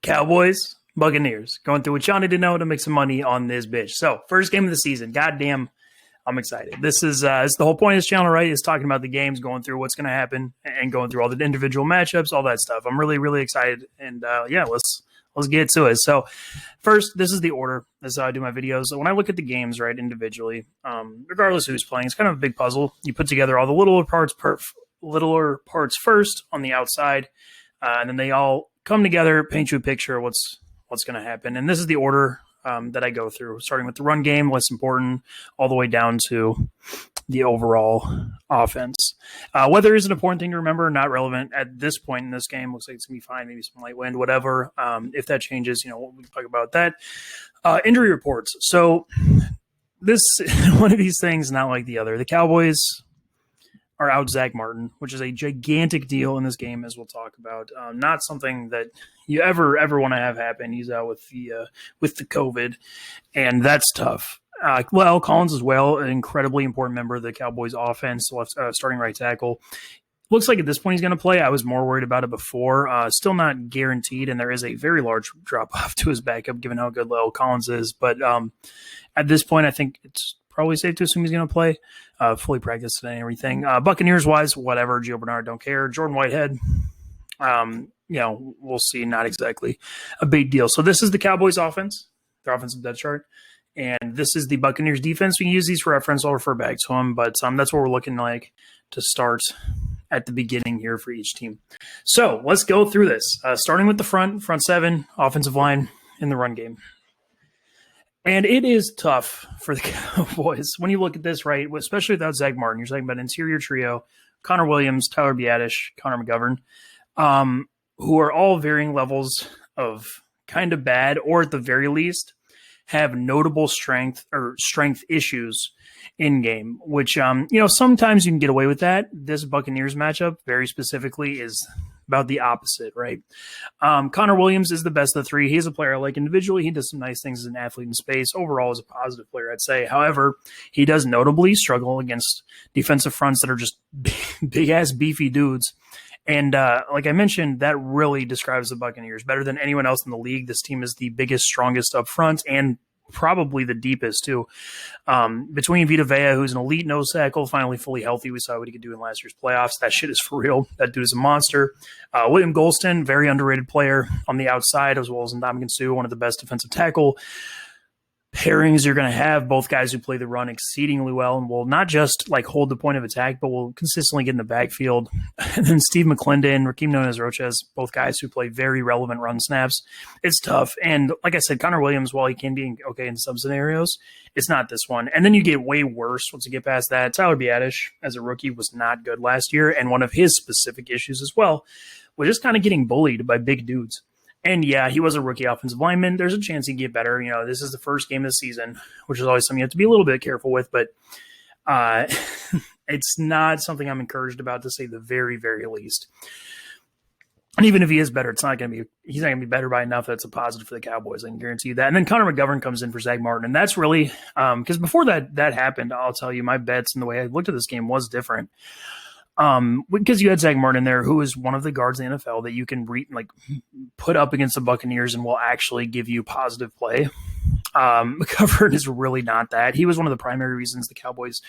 Cowboys, Buccaneers. Going through what y'all need to know to make some money on this bitch. So, first game of the season. Goddamn, I'm excited. This is the whole point of this channel, right? Is talking about the games, going through what's going to happen, and going through all the individual matchups, all that stuff. I'm really, really excited. And yeah, let's get to it. So, first, this is the order. This is how I do my videos. So when I look at the games, right, individually, regardless of who's playing, it's kind of a big puzzle. You put together all the littler parts first on the outside, and then they all come together, paint you a picture of what's going to happen. And this is the order that I go through, starting with the run game, less important, all the way down to the overall offense. Weather is an important thing to remember, not relevant at this point in this game. Looks like it's going to be fine, maybe some light wind, whatever. If that changes, we can talk about that. Injury reports. So this one of these things, not like the other. The Cowboys are out Zach Martin, which is a gigantic deal in this game, as we'll talk about. Not something that you ever want to have happen. He's out with the COVID, and that's tough. Collins as well, an incredibly important member of the Cowboys offense, starting right tackle. Looks like at this point he's going to play. I was more worried about it before. Still not guaranteed, and there is a very large drop-off to his backup, given how good La'el Collins is. But at this point, I think it's probably safe to assume he's going to play. Fully practiced today and everything. Buccaneers-wise, whatever. Gio Bernard, don't care. Jordan Whitehead, we'll see. Not exactly a big deal. So this is the Cowboys offense, their offensive depth chart. And this is the Buccaneers defense. We can use these for reference. I'll refer back to them. But that's what we're looking like to start at the beginning here for each team. So let's go through this. Starting with the front seven, offensive line in the run game. And it is tough for the Cowboys when you look at this, right? Especially without Zach Martin. You're talking about an interior trio, Connor Williams, Tyler Biadasz, Connor McGovern, who are all varying levels of kind of bad, or at the very least have notable strength issues in game, which, sometimes you can get away with that. This Buccaneers matchup very specifically is about the opposite, right? Connor Williams is the best of the three. He's a player I like individually. He does some nice things as an athlete in space. Overall, is a positive player, I'd say. However, he does notably struggle against defensive fronts that are just big-ass, beefy dudes. And like I mentioned, that really describes the Buccaneers better than anyone else in the league. This team is the biggest, strongest up front, and probably the deepest too. Between Vita Vea, who's an elite nose tackle, finally fully healthy. We saw what he could do in last year's playoffs. That shit is for real. That dude is a monster. William Golston, very underrated player on the outside, as well as Ndamukong Suh, one of the best defensive tackle pairings you're going to have. Both guys who play the run exceedingly well and will not just hold the point of attack, but will consistently get in the backfield. And then Steve McClendon, Raheem Nunez-Roches, both guys who play very relevant run snaps. It's tough. And like I said, Connor Williams, while he can be okay in some scenarios, it's not this one. And then you get way worse once you get past that. Tyler Biadasz, as a rookie, was not good last year. And one of his specific issues as well was just kind of getting bullied by big dudes. And yeah, he was a rookie offensive lineman. There's a chance he'd get better. This is the first game of the season, which is always something you have to be a little bit careful with. But it's not something I'm encouraged about, to say the very, very least. And even if he is better, he's not going to be better by enough that's a positive for the Cowboys. I can guarantee you that. And then Connor McGovern comes in for Zach Martin. And that's really because before that happened, I'll tell you, my bets and the way I looked at this game was different. Because you had Zach Martin there, who is one of the guards in the NFL that you can put up against the Buccaneers and will actually give you positive play. McGovern is really not that. He was one of the primary reasons the Cowboys'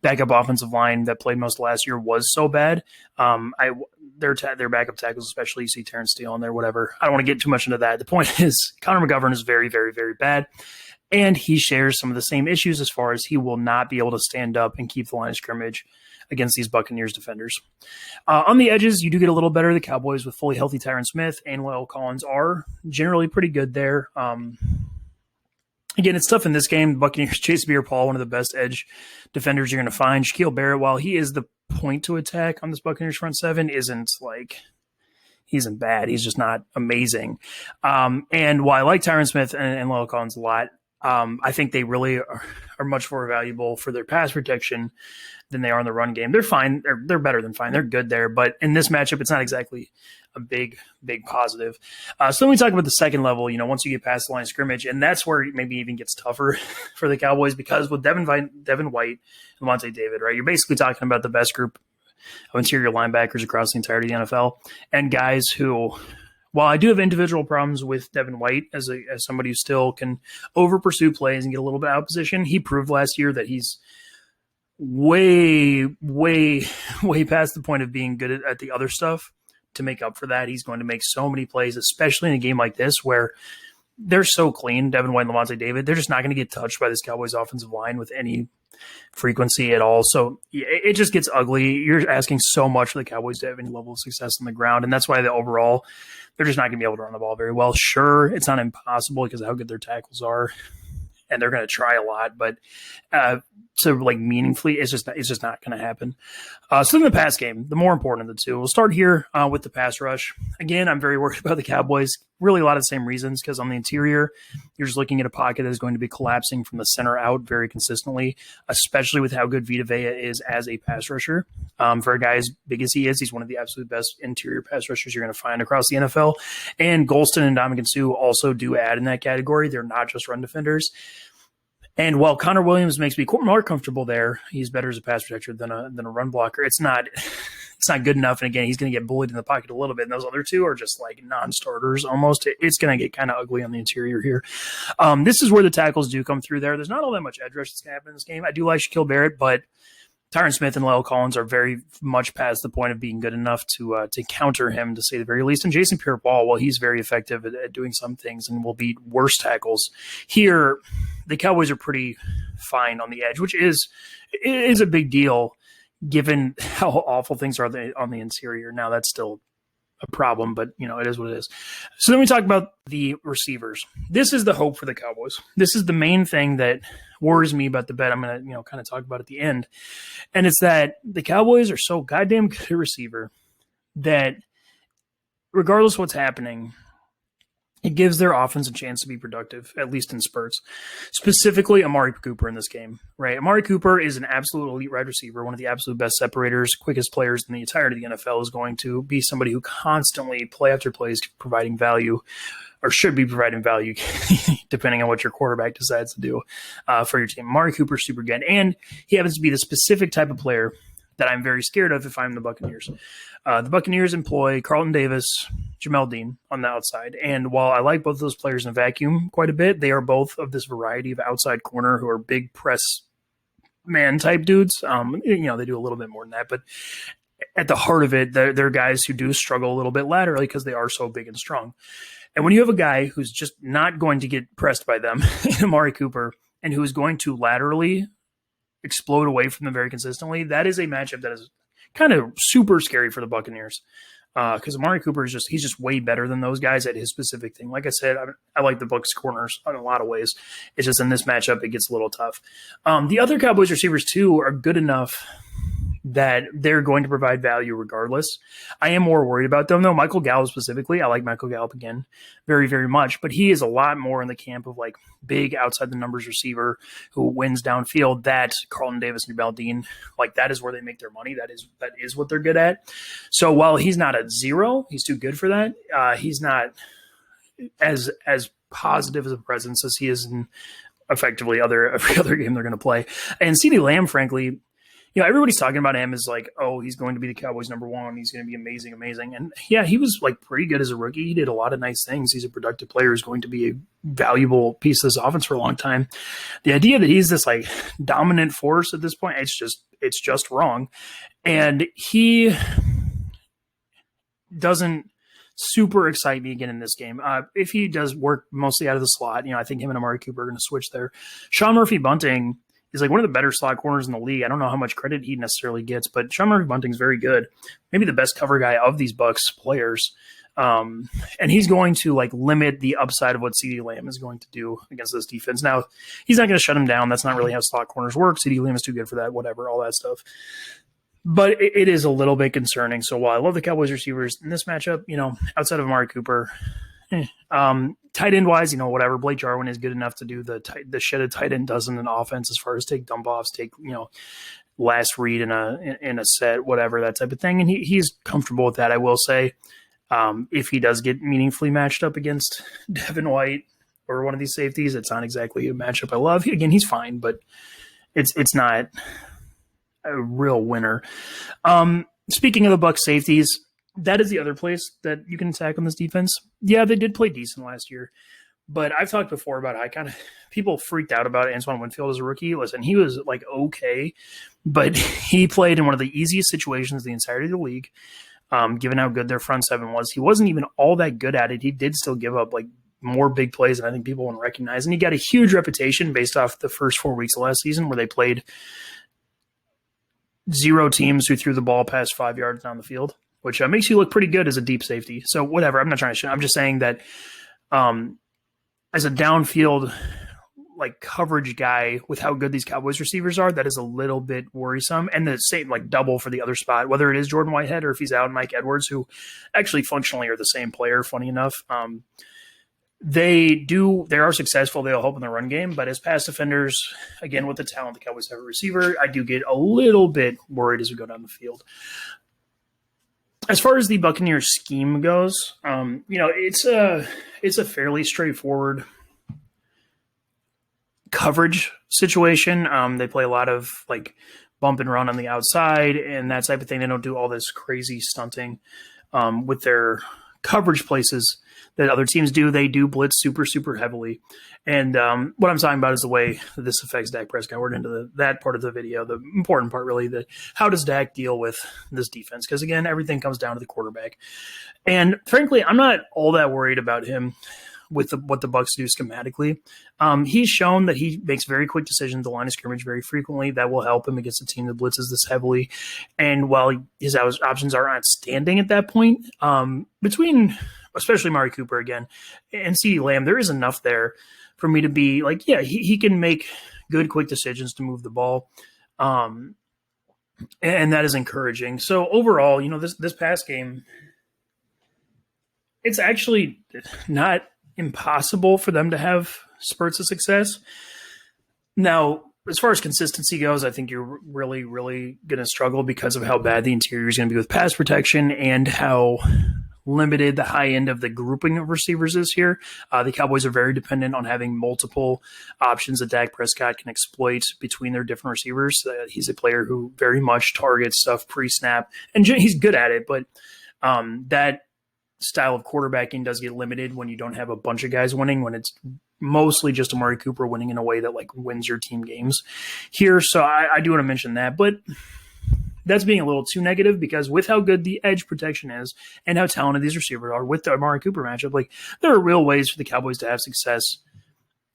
backup offensive line that played most last year was so bad. Their backup tackles, especially, you see Terrence Steele in there, whatever. I don't want to get too much into that. The point is, Connor McGovern is very, very, very bad. And he shares some of the same issues as far as he will not be able to stand up and keep the line of scrimmage against these Buccaneers defenders. On the edges, you do get a little better. The Cowboys with fully healthy Tyron Smith and La'el Collins are generally pretty good there. Again, it's tough in this game. The Buccaneers, Chase Pierre-Paul, one of the best edge defenders you're going to find. Shaquille Barrett, while he is the point to attack on this Buccaneers front seven, he isn't bad. He's just not amazing. And while I like Tyron Smith and La'el Collins a lot, I think they really are much more valuable for their pass protection than they are in the run game. They're fine. They're better than fine. They're good there. But in this matchup, it's not exactly a big positive. So then we talk about the second level, once you get past the line of scrimmage, and that's where it maybe even gets tougher for the Cowboys, because with Devin White and Lavonte David, right, you're basically talking about the best group of interior linebackers across the entirety of the NFL, and guys who while I do have individual problems with Devin White as somebody who still can over pursue plays and get a little bit out of position, he proved last year that he's way past the point of being good at the other stuff. To make up for that, he's going to make so many plays, especially in a game like this where they're so clean, Devin White and Lavonte David. They're just not going to get touched by this Cowboys offensive line with any frequency at all. So it just gets ugly. You're asking so much for the Cowboys to have any level of success on the ground, and that's why the overall they're just not going to be able to run the ball very well. Sure, it's not impossible because of how good their tackles are, and they're going to try a lot, but to like meaningfully, it's just not going to happen. So in the pass game, the more important of the two, we'll start here with the pass rush. Again, I'm very worried about the Cowboys. Really, a lot of the same reasons, because on the interior, you're just looking at a pocket that is going to be collapsing from the center out very consistently, especially with how good Vita Vea is as a pass rusher. For a guy as big as he is, he's one of the absolute best interior pass rushers you're going to find across the NFL. And Golston and Ndamukong Suh also do add in that category. They're not just run defenders. And while Connor Williams makes me more comfortable there, he's better as a pass protector than a run blocker. It's not good enough. And again, he's going to get bullied in the pocket a little bit. And those other two are just like non-starters almost. It's going to get kind of ugly on the interior here. This is where the tackles do come through there. There's not all that much edge rush that's going to happen in this game. I do like Shaquille Barrett, but Tyron Smith and La'el Collins are very much past the point of being good enough to counter him, to say the very least. And Jason Pierre-Paul, while he's very effective at doing some things and will beat worse tackles, here the Cowboys are pretty fine on the edge, which is a big deal given how awful things are on the interior. Now, that's still a problem, but it is what it is. So then we talk about the receivers. This is the hope for the Cowboys. This is the main thing that worries me about the bet. I'm going to kind of talk about at the end. And it's that the Cowboys are so goddamn good at receiver that regardless of what's happening, it gives their offense a chance to be productive, at least in spurts. Specifically, Amari Cooper in this game, right? Amari Cooper is an absolute elite wide receiver, one of the absolute best separators, quickest players in the entirety of the NFL, is going to be somebody who constantly, play after play, is providing value, or should be providing value, depending on what your quarterback decides to do for your team. Amari Cooper is super good, and he happens to be the specific type of player that I'm very scared of if I'm the Buccaneers. The Buccaneers employ Carlton Davis, Jamel Dean on the outside. And while I like both of those players in a vacuum quite a bit, they are both of this variety of outside corner who are big press man type dudes. They do a little bit more than that, but at the heart of it, they're guys who do struggle a little bit laterally because they are so big and strong. And when you have a guy who's just not going to get pressed by them, Amari Cooper, and who is going to laterally explode away from them very consistently, that is a matchup that is kind of super scary for the Buccaneers. Because Amari Cooper he's just way better than those guys at his specific thing. Like I said, I like the Bucs corners in a lot of ways. It's just in this matchup, it gets a little tough. The other Cowboys receivers too are good enough that they're going to provide value regardless. I am more worried about them though. Michael Gallup specifically, I like Michael Gallup again very, very much, but he is a lot more in the camp of like big outside the numbers receiver who wins downfield. That Carlton Davis and Jamel Dean, like that is where they make their money. That is what they're good at. So while he's not at zero, he's too good for that. He's not as positive as a presence as he is in effectively every other game they're going to play. And CeeDee Lamb, frankly, everybody's talking about him as like, oh, he's going to be the Cowboys' number one. He's going to be amazing. And yeah, he was like pretty good as a rookie. He did a lot of nice things. He's a productive player who's going to be a valuable piece of this offense for a long time. The idea that he's this like dominant force at this point, it's just wrong. And he doesn't super excite me again in this game. If he does work mostly out of the slot, I think him and Amari Cooper are going to switch there. Sean Murphy-Bunting is like one of the better slot corners in the league. I don't know how much credit he necessarily gets, but Sean Murphy-Bunting's very good. Maybe the best cover guy of these Bucs players. And he's going to like limit the upside of what CeeDee Lamb is going to do against this defense. Now, he's not going to shut him down. That's not really how slot corners work. CeeDee Lamb is too good for that, whatever, all that stuff. But it is a little bit concerning. So while I love the Cowboys receivers in this matchup, outside of Amari Cooper, tight end wise, whatever. Blake Jarwin is good enough to do the shit a tight end does in an offense as far as take dump offs, take last read in a set, whatever, that type of thing. And he's comfortable with that. I will say, if he does get meaningfully matched up against Devin White or one of these safeties, it's not exactly a matchup I love. Again, he's fine, but it's not a real winner. Speaking of the Bucs safeties, That is the other place that you can attack on this defense. Yeah, they did play decent last year, but I've talked before about how I kind of people freaked out about Antoine Winfield as a rookie. Listen, he was like okay, but he played in one of the easiest situations in the entirety of the league. Given how good their front seven was, he wasn't even all that good at it. He did still give up like more big plays than I think people want to recognize, and he got a huge reputation based off the first 4 weeks of last season, where they played 0 teams who threw the ball past 5 yards down the field, which makes you look pretty good as a deep safety. So whatever. I'm not trying to. I'm just saying that as a downfield like coverage guy with how good these Cowboys receivers are, that is a little bit worrisome. And the same like double for the other spot, whether it is Jordan Whitehead or if he's out Mike Edwards, who actually functionally are the same player, funny enough. They are successful. They'll help in the run game, but as pass defenders, again, with the talent the Cowboys have a receiver, I do get a little bit worried as we go down the field. As far as the Buccaneers scheme goes, it's a fairly straightforward coverage situation. They play a lot of like bump and run on the outside and that type of thing. They don't do all this crazy stunting with their coverage places that other teams do. They do blitz super, super heavily. And what I'm talking about is the way that this affects Dak Prescott. We're into that part of the video, the important part really, that how does Dak deal with this defense? Because again, everything comes down to the quarterback. And frankly, I'm not all that worried about him with what the Bucs do schematically. He's shown that he makes very quick decisions at the line of scrimmage very frequently. That will help him against a team that blitzes this heavily. And while his options are outstanding at that point, between especially Mari Cooper again and CeeDee Lamb, there is enough there for me to be like, yeah, he can make good, quick decisions to move the ball. And that is encouraging. So overall, this past game, it's actually not impossible for them to have spurts of success. Now, as far as consistency goes, I think you're really, really going to struggle because of how bad the interior is going to be with pass protection and how limited the high end of the grouping of receivers is here. The Cowboys are very dependent on having multiple options that Dak Prescott can exploit between their different receivers. He's a player who very much targets stuff pre-snap, and he's good at it, but that style of quarterbacking does get limited when you don't have a bunch of guys winning, when it's mostly just Amari Cooper winning in a way that like wins your team games here. So I do want to mention that, but that's being a little too negative because with how good the edge protection is and how talented these receivers are with the Amari Cooper matchup, like there are real ways for the Cowboys to have success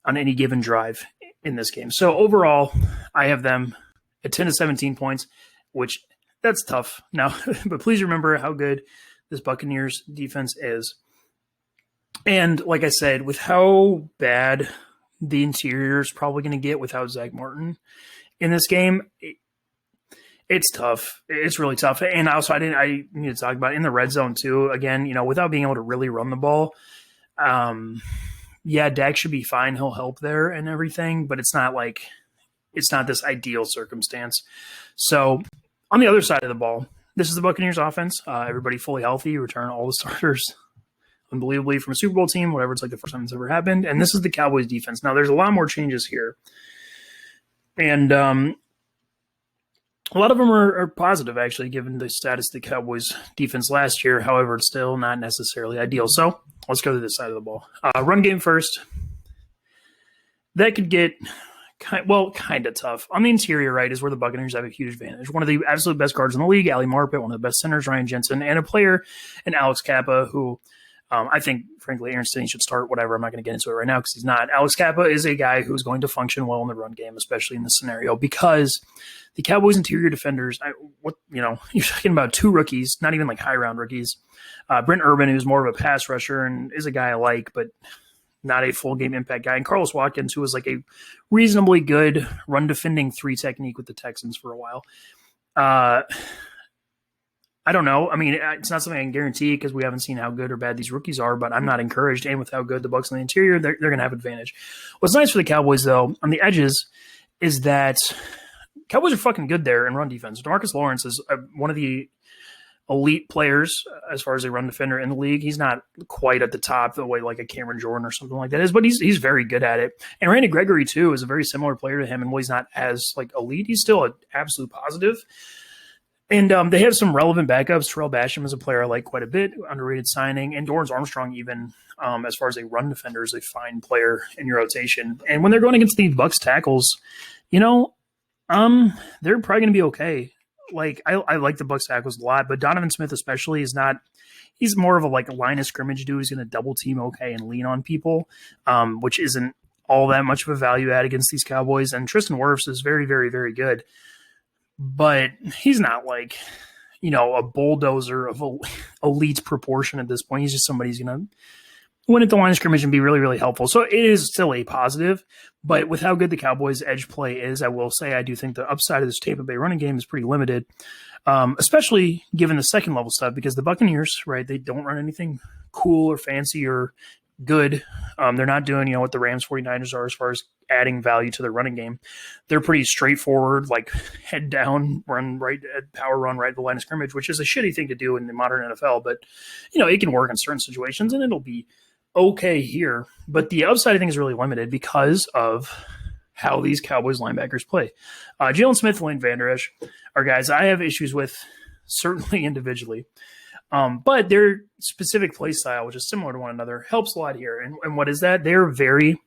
on any given drive in this game. So overall, I have them at 10 to 17 points, which that's tough now, but please remember how good this Buccaneers defense is. And like I said, with how bad the interior is probably going to get without Zach Martin in this game, it's tough. It's really tough. And also, I need to talk about in the red zone too. Again, without being able to really run the ball, yeah, Dak should be fine. He'll help there and everything, but it's not this ideal circumstance. So on the other side of the ball, this is the Buccaneers offense. Everybody fully healthy, return all the starters unbelievably from a Super Bowl team, whatever. It's like the first time it's ever happened. And this is the Cowboys defense. Now there's a lot more changes here. And a lot of them are positive, actually, given the status of the Cowboys defense last year. However, it's still not necessarily ideal. So let's go to this side of the ball. Run game first. That could get kind of tough. On the interior, right, is where the Buccaneers have a huge advantage. One of the absolute best guards in the league, Ali Marpet, one of the best centers, Ryan Jensen, and a player in Alex Kappa who I think, frankly, Aaron Stinney should start, whatever. I'm not going to get into it right now because he's not. Alex Kappa is a guy who's going to function well in the run game, especially in this scenario, because the Cowboys' interior defenders, you're talking about 2 rookies, not even like high-round rookies. Brent Urban, who's more of a pass rusher and is a guy I like, but not a full game impact guy. And Carlos Watkins, who was like a reasonably good run defending 3 technique with the Texans for a while. I don't know. I mean, it's not something I can guarantee because we haven't seen how good or bad these rookies are, but I'm not encouraged. And with how good the Bucs on the interior, they're going to have advantage. What's nice for the Cowboys, though, on the edges is that Cowboys are fucking good there in run defense. DeMarcus Lawrence is one of the elite players as far as a run defender in the league. He's not quite at the top the way like a Cameron Jordan or something like that is, but he's very good at it. And Randy Gregory, too, is a very similar player to him, and while he's not as like elite, he's still an absolute positive. And they have some relevant backups. Terrell Basham is a player I like quite a bit, underrated signing. And Dorrance Armstrong, even as far as a run defender, is a fine player in your rotation. And when they're going against the Bucs tackles, you know, they're probably going to be okay. Like I like the Bucs tackles a lot, but Donovan Smith especially is not. He's more of a like a line of scrimmage dude. He's going to double team okay and lean on people, which isn't all that much of a value add against these Cowboys. And Tristan Wirfs is very, very, very good, but he's not like, a bulldozer of elite proportion at this point. He's just somebody who's going to win at the line of scrimmage and be really, really helpful. So it is still a positive, but with how good the Cowboys' edge play is, I will say I do think the upside of this Tampa Bay running game is pretty limited, especially given the second level stuff, because the Buccaneers, right, they don't run anything cool or fancy or good. They're not doing, what the Rams 49ers are as far as adding value to their running game. They're pretty straightforward, like head down, power run right at the line of scrimmage, which is a shitty thing to do in the modern NFL, but it can work in certain situations and it'll be okay here. But the upside I think is really limited because of how these Cowboys linebackers play. Jalen Smith, Lane Vander Esch are guys I have issues with, certainly individually. But their specific play style, which is similar to one another, helps a lot here. And what is that? They're very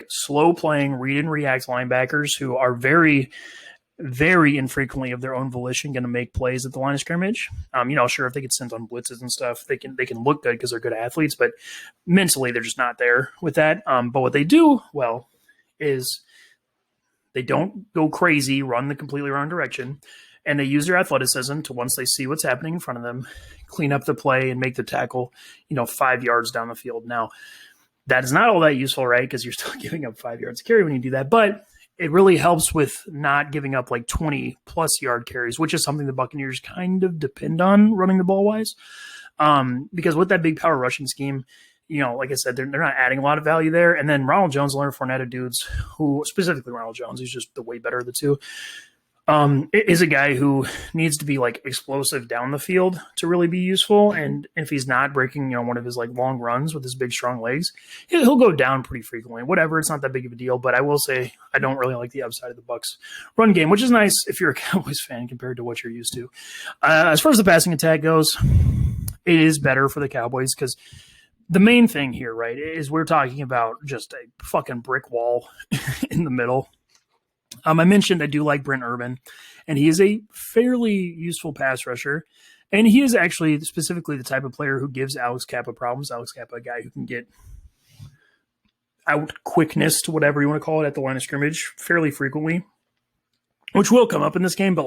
slow playing, read and react linebackers who are very, very infrequently of their own volition going to make plays at the line of scrimmage. Sure, if they get sent on blitzes and stuff, they can look good because they're good athletes, but mentally they're just not there with that. But what they do well is they don't go crazy, run the completely wrong direction. And they use their athleticism to, once they see what's happening in front of them, clean up the play and make the tackle, 5 yards down the field. Now, that is not all that useful, right? Because you're still giving up 5 yards of carry when you do that. But it really helps with not giving up 20-plus yard carries, which is something the Buccaneers kind of depend on running the ball wise. Because with that big power rushing scheme, like I said, they're not adding a lot of value there. And then Ronald Jones, Leonard Fournette are dudes who, specifically Ronald Jones, he's just the way better of the two. Is a guy who needs to be explosive down the field to really be useful. And if he's not breaking, one of his long runs with his big, strong legs, he'll go down pretty frequently. Whatever. It's not that big of a deal, but I will say I don't really like the upside of the Bucs run game, which is nice if you're a Cowboys fan compared to what you're used to. As far as the passing attack goes, it is better for the Cowboys because the main thing here, right, is we're talking about just a fucking brick wall in the middle. I mentioned I do like Brent Urban, and he is a fairly useful pass rusher. And he is actually specifically the type of player who gives Alex Kappa problems. Alex Kappa, a guy who can get out quickness to whatever you want to call it at the line of scrimmage fairly frequently, which will come up in this game, but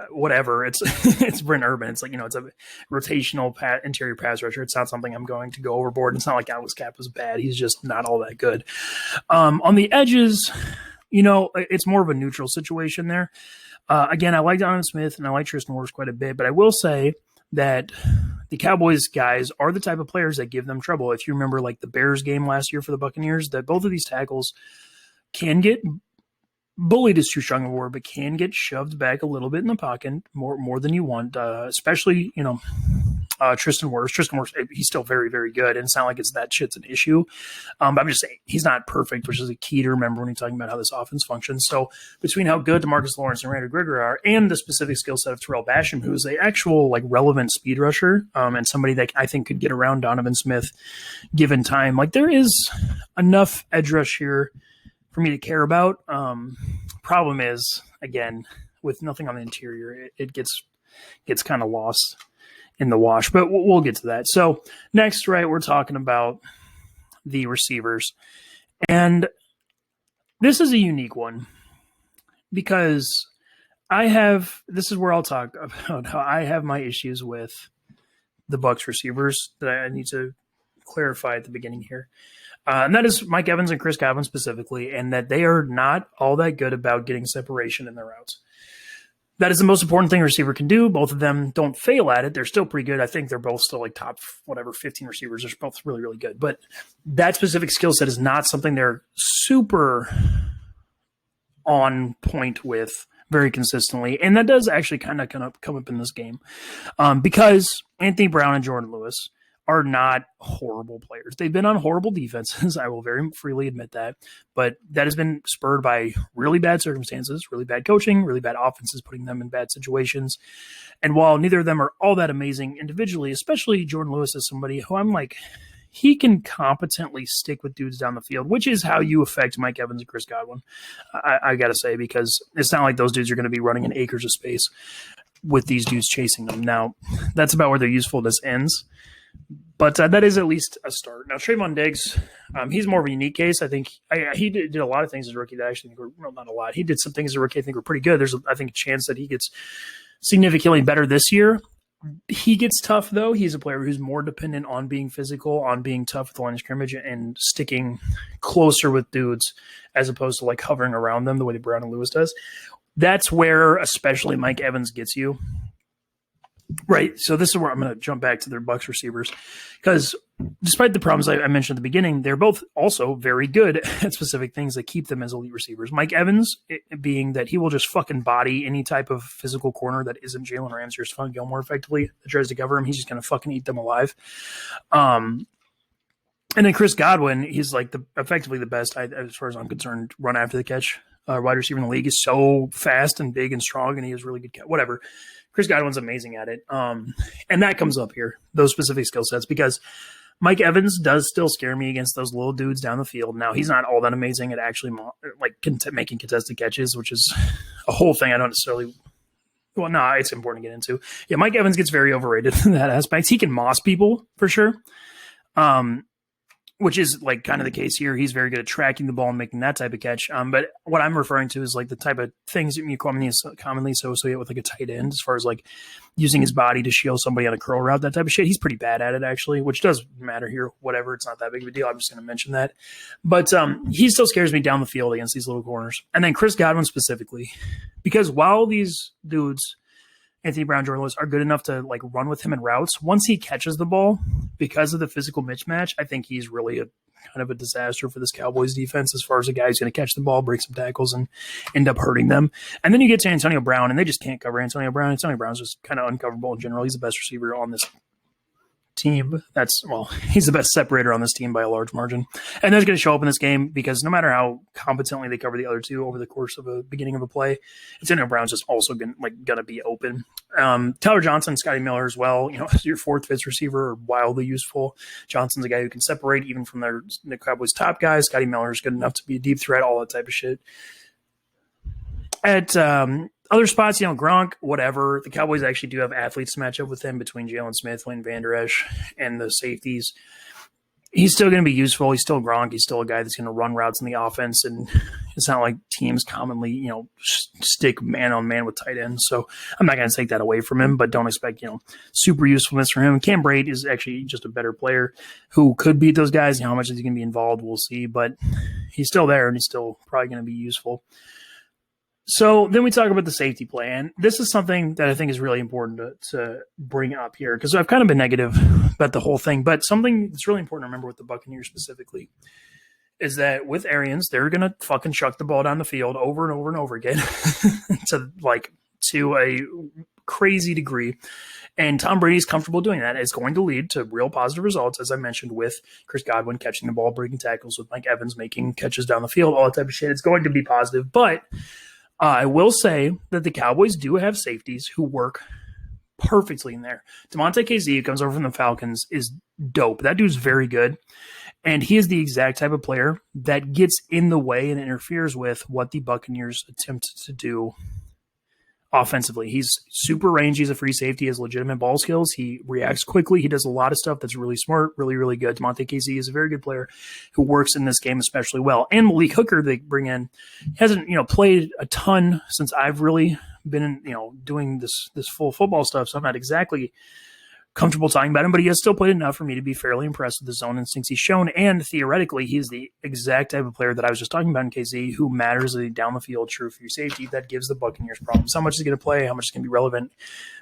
whatever. It's it's Brent Urban. It's it's a rotational interior pass rusher. It's not something I'm going to go overboard. It's not like Alex Kappa's bad. He's just not all that good. On the edges, it's more of a neutral situation there. Again, I like Donovan Smith and I like Tristan Wirfs quite a bit, but I will say that the Cowboys guys are the type of players that give them trouble. If you remember the Bears game last year for the Buccaneers, that both of these tackles can get bullied is too strong a word, but can get shoved back a little bit in the pocket more than you want, especially, Tristan Wirfs. Tristan Wirfs, he's still very, very good, and it's not like that shit's an issue. But I'm just saying he's not perfect, which is a key to remember when you're talking about how this offense functions. So between how good DeMarcus Lawrence and Randy Gregory are, and the specific skill set of Terrell Basham, who is an actual relevant speed rusher, and somebody that I think could get around Donovan Smith given time, there is enough edge rush here for me to care about. Problem is, again, with nothing on the interior, it gets kind of lost in the wash, but we'll get to that. So next, right, we're talking about the receivers. And this is a unique one because this is where I'll talk about how I have my issues with the Bucs receivers that I need to clarify at the beginning here. And that is Mike Evans and Chris Godwin specifically, and that they are not all that good about getting separation in their routes. That is the most important thing a receiver can do. Both of them don't fail at it. They're still pretty good. I think they're both still top 15 receivers. They're both really, really good. But that specific skill set is not something they're super on point with very consistently. And that does actually kind of come up in this game because Anthony Brown and Jordan Lewis are not horrible players. They've been on horrible defenses. I will very freely admit that. But that has been spurred by really bad circumstances, really bad coaching, really bad offenses, putting them in bad situations. And while neither of them are all that amazing individually, especially Jordan Lewis is somebody who I'm like, he can competently stick with dudes down the field, which is how you affect Mike Evans and Chris Godwin, I got to say, because it's not like those dudes are going to be running in acres of space with these dudes chasing them. Now, that's about where their usefulness ends. But that is at least a start. Now, Trayvon Diggs, he's more of a unique case. I think he did a lot of things as a rookie that I actually think were, well, not a lot. He did some things as a rookie I think were pretty good. There's, I think, a chance that he gets significantly better this year. He gets tough, though. He's a player who's more dependent on being physical, on being tough at the line of scrimmage, and sticking closer with dudes as opposed to like hovering around them the way that Brown and Lewis does. That's where especially Mike Evans gets you. Right, so this is where I'm going to jump back to their Bucs receivers, because despite the problems I mentioned at the beginning, they're both also very good at specific things that keep them as elite receivers. Mike Evans, being that he will just fucking body any type of physical corner that isn't Jalen Ramsey or Stephon Gilmore effectively that tries to cover him. He's just going to fucking eat them alive. And then Chris Godwin, he's like effectively the best, as far as I'm concerned, run after the catch wide receiver in the league. Is so fast and big and strong, and he has really good whatever. Chris Godwin's amazing at it. And that comes up here, those specific skill sets, because Mike Evans does still scare me against those little dudes down the field. Now, he's not all that amazing at actually making contested catches, which is a whole thing I don't necessarily – well, no, it's important to get into. Yeah, Mike Evans gets very overrated in that aspect. He can moss people for sure. Which is like kind of the case here. He's very good at tracking the ball and making that type of catch. But what I'm referring to is like the type of things that you commonly associate with like a tight end, as far as like using his body to shield somebody on a curl route, that type of shit. He's pretty bad at it actually, which does matter here. Whatever, it's not that big of a deal. I'm just going to mention that. But he still scares me down the field against these little corners. And then Chris Godwin specifically, because while these dudes, Anthony Brown, Jordan Lewis, are good enough to like run with him in routes, once he catches the ball, because of the physical mismatch, I think he's really kind of a disaster for this Cowboys defense as far as a guy who's going to catch the ball, break some tackles, and end up hurting them. And then you get to Antonio Brown, and they just can't cover Antonio Brown. Antonio Brown's just kind of uncoverable in general. He's the best receiver on this team. He's the best separator on this team by a large margin. And that's going to show up in this game because no matter how competently they cover the other two over the course of a beginning of a play, Antonio Brown's just also going to be open. Tyler Johnson, Scotty Miller as well, your fourth, fifth receiver are wildly useful. Johnson's a guy who can separate even from the Cowboys' top guys. Scotty Miller is good enough to be a deep threat, all that type of shit. At other spots, Gronk, whatever. The Cowboys actually do have athletes to match up with him between Jalen Smith, Leighton Vander Esch, and the safeties. He's still going to be useful. He's still Gronk. He's still a guy that's going to run routes in the offense, and it's not like teams commonly, stick man-on-man with tight ends. So I'm not going to take that away from him, but don't expect, super usefulness for him. Cam Brate is actually just a better player who could beat those guys. How much is he going to be involved, we'll see, but he's still there, and he's still probably going to be useful. So then we talk about the safety play, and this is something that I think is really important to bring up here because I've kind of been negative about the whole thing, but something that's really important to remember with the Buccaneers specifically is that with Arians, they're going to fucking chuck the ball down the field over and over and over again to a crazy degree, and Tom Brady's comfortable doing that. It's going to lead to real positive results, as I mentioned, with Chris Godwin catching the ball, breaking tackles, with Mike Evans making catches down the field, all that type of shit. It's going to be positive, but I will say that the Cowboys do have safeties who work perfectly in there. Damontae Kazee, who comes over from the Falcons, is dope. That dude's very good. And he is the exact type of player that gets in the way and interferes with what the Buccaneers attempt to do offensively. He's super rangy. He's a free safety. He has legitimate ball skills. He reacts quickly. He does a lot of stuff that's really smart, really, really good. Damontae Kazee is a very good player who works in this game especially well. And Malik Hooker, they bring in, hasn't played a ton since I've really been doing this full football stuff. So I'm not exactly comfortable talking about him, but he has still played enough for me to be fairly impressed with the zone instincts he's shown. And theoretically, he's the exact type of player that I was just talking about in KZ, who matters as a down the field true free safety that gives the Buccaneers problems. How much is going to play? How much is going to be relevant?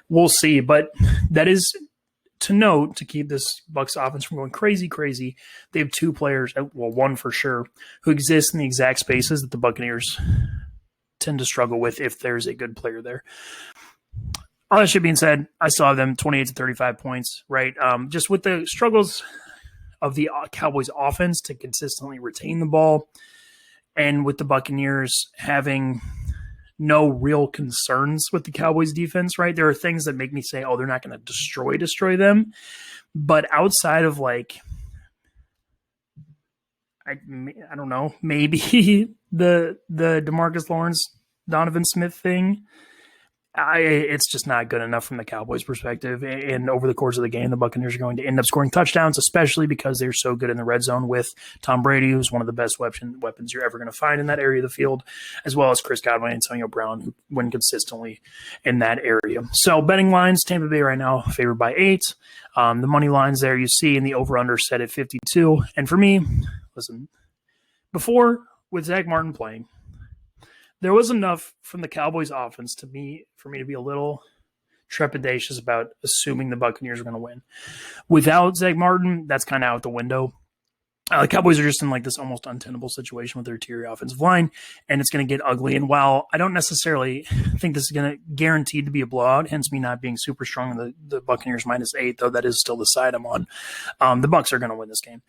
We'll see. But that is to note to keep this Bucs offense from going crazy. They have two players, well, one for sure, who exists in the exact spaces that the Buccaneers tend to struggle with if there's a good player there. all that shit being said, I still have them 28 to 35 points, right? Just with the struggles of the Cowboys offense to consistently retain the ball, and with the Buccaneers having no real concerns with the Cowboys defense, right? There are things that make me say, oh, they're not going to destroy them. But outside of like, I don't know, maybe the DeMarcus Lawrence, Donovan Smith thing, it's just not good enough from the Cowboys' perspective. And over the course of the game, the Buccaneers are going to end up scoring touchdowns, especially because they're so good in the red zone with Tom Brady, who's one of the best weapons you're ever going to find in that area of the field, as well as Chris Godwin and Antonio Brown, who win consistently in that area. So betting lines, Tampa Bay right now favored by 8. The money lines there you see in the over-under set at 52. And for me, listen, before with Zach Martin playing, there was enough from the Cowboys offense for me to be a little trepidatious about assuming the Buccaneers are going to win. Without Zach Martin, that's kind of out the window. The Cowboys are just in like this almost untenable situation with their interior offensive line, and it's going to get ugly. And while I don't necessarily think this is going to guaranteed to be a blowout, hence me not being super strong in the Buccaneers -8, though that is still the side I'm on, the Bucs are going to win this game.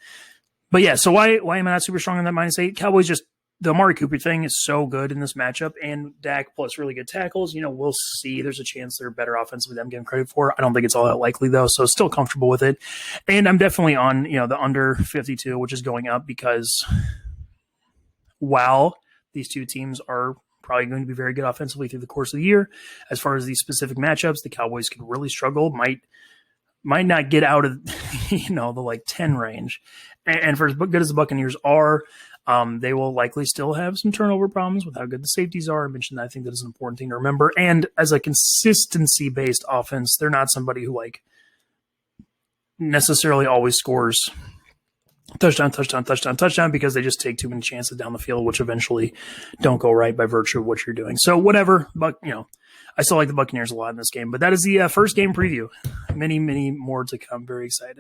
But yeah, so why am I not super strong on that -8? Cowboys just, the Amari Cooper thing is so good in this matchup, and Dak plus really good tackles. We'll see. There's a chance they're better offensively than I'm giving credit for. I don't think it's all that likely, though, so still comfortable with it. And I'm definitely on, the under 52, which is going up because while these two teams are probably going to be very good offensively through the course of the year, as far as these specific matchups, the Cowboys could really struggle, might not get out of, the like 10 range. And for as good as the Buccaneers are, they will likely still have some turnover problems with how good the safeties are. I mentioned that. I think that is an important thing to remember. And as a consistency-based offense, they're not somebody who like necessarily always scores touchdown because they just take too many chances down the field, which eventually don't go right by virtue of what you're doing. So whatever, but I still like the Buccaneers a lot in this game. But that is the first game preview. Many, many more to come. Very excited.